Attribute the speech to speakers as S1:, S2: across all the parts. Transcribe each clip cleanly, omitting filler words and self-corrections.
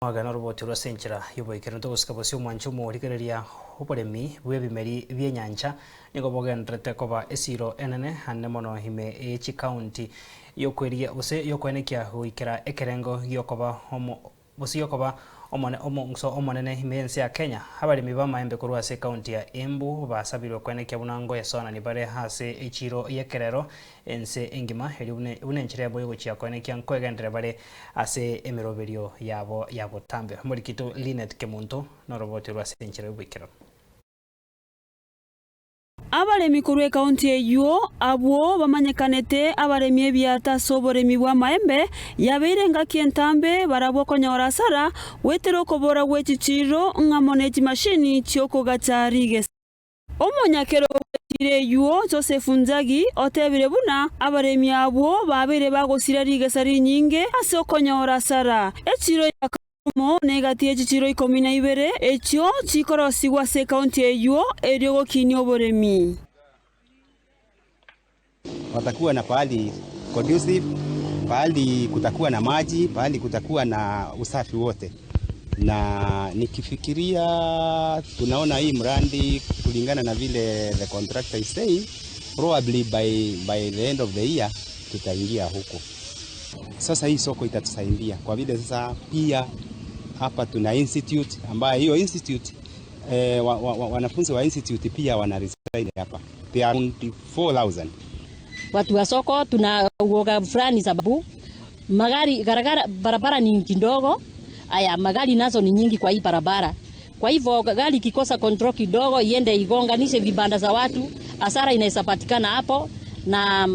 S1: Magana roboti rwasenchera yuboikero togusikabosio mwanchumo origereria oboremi bw'ebimeri by'enyancha nigo bogendrete koba esiro enene ane mono hime echi county yokweria bose yokwenekia goikera ekerengo giokoba omonene hime ense ya Kenya abaremi ba maembe korwa ase county ya Embu basabirwe kwenekia bunango yasona ni bare hase echiro yekerero ense engima eri unenchire boyo gochia kwenekia nkwegendere bare ase emiroberio yabo tambe morikito Linet Kemunto no roboti rwa senchire bwikero
S2: abaremi kurwe county eyo abo bamanyekanete abaremi ebyata soboremi bwa maembe yaberenga kientambe barabo konyora sara wetero kobora gwechichiro ngamoneji mashini chioko gatari omonyakero eyo Joseph Nzagi otebire buna abaremi abo babere bagosira rigesari nyinge ase okonyora sara echiro mo negatie chichiro 12 echo chikorosigwa se county eyo eriogo kinyo boremi
S3: watakuwa na pahali conducive, pahali kutakuwa na maji, pahali kutakuwa na usafi wote. Na nikifikiria tunaona hii mradi kulingana na vile the contractor is saying, probably by the end of the year tutaingia huko. Sasa hii soko itatusaidia kwa vile sasa pia hapa tuna institute ambayo hiyo institute wanafunzi wa institute pia wana reside hapa. They are 24,000.
S4: Watu wa soko tuna uoga fulani sababu magari barabara ni kidogo. Aya magari nazo ni nyingi kwa hii barabara. Kwa hivyo gari kikosa control kidogo iende igonganishe vibanda za watu, hasara inaweza patikana hapo na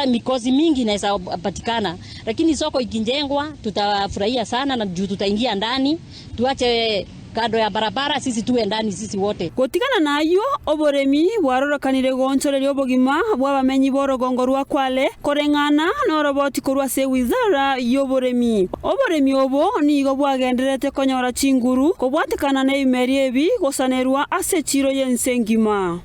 S4: mikozi mingi inaweza patikana. Lakini soko ikijengwa tutafurahia sana na juu tutaingia ndani, tuache kado ya barabara sisi tuwe ndani sisi wote.
S2: Kotikana nayo oboremi warorokanire gonchoreri obogima bwabamenyi borogongo rwa Kwale korengana no roboti korwa se wizara yoboremi. Oboremi obo nigo bwagenderete konyora chinguru kobwatikana na imeri ebi gosanerwa ase chiro yensengima.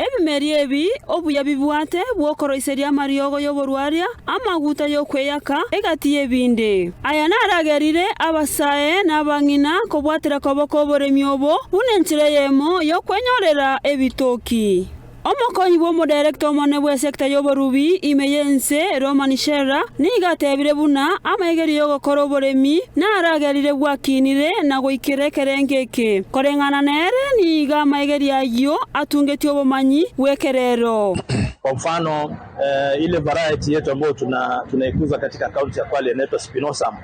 S2: Ebimeri ebi obuya bibwate bwokoroiseria mariogo yoborwaria amaguta yokweyaka egati ebinde aya naragerire abasae n'abangina kobwatira koboko boremi obo bunenchire yemo yokwenyorera ebitoki omokonyi bwo director omone bwa sector yoborubi imeyense Roman Shera nigatebire buna amaigeri yogokora oboremi naragerire bwakinire na goikerekerengeke korengana nere niga amaigeri ayo atungeti obomanyi wekerero.
S5: Kwa mfano ile variety yetu ambayo tunaikuza katika kaunti ya Kwale inaitwa Spinosam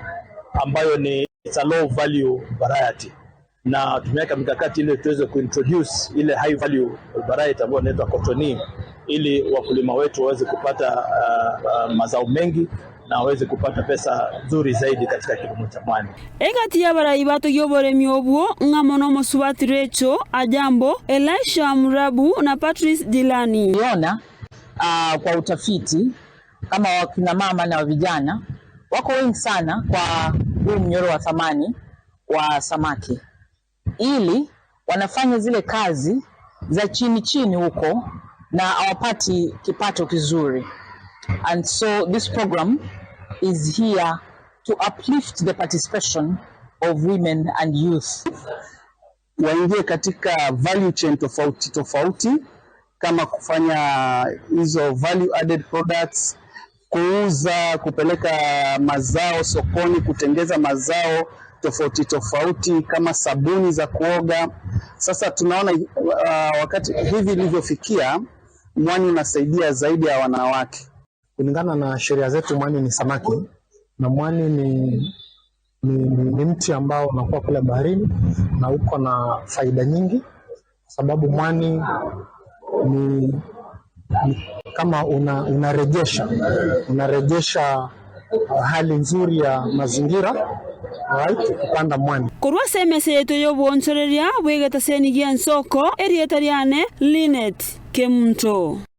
S5: ambayo ni it's a low value variety, na tumeweka mikakati ile tuweze kuintroduce ile high value variety ambayo inaitwa Cotonie ili wakulima wetu waweze kupata mazao mengi na waweze kupata pesa nzuri zaidi katika kilimo cha mwani.
S2: Egati ya barayi bato yoboremi obwo ngamono Mosubati Recho Ajambo Elisha Murabu na Patrice Dilani.
S6: Niona kwa utafiti kama wakina mama na vijana wako wengi sana kwa huu mnyororo wa thamani wa samaki, ili wanafanya zile kazi za chini huko na hawapati kipato kizuri. And so this program is here to uplift the participation of women and youth.
S7: Waingie katika value chain tofauti kama kufanya hizo value added products, kuuza, kupeleka mazao sokoni, kutengeza mazao tofauti kama sabuni za kuoga. Sasa tunaona wakati hivi ilivyofikia, mwani unasaidia zaidi ya wanawake.
S8: Kulingana na sheria zetu mwani ni samaki, na mwani ni mti ambao unakuwa kule baharini na uko na faida nyingi, sababu mwani ni kama unarejesha hali nzuri ya mazingira, right, kupanda mwani.
S2: Korwa semese yeto yobonsoreria bwegeta senigia nsoko erietariane Linet Kemunto.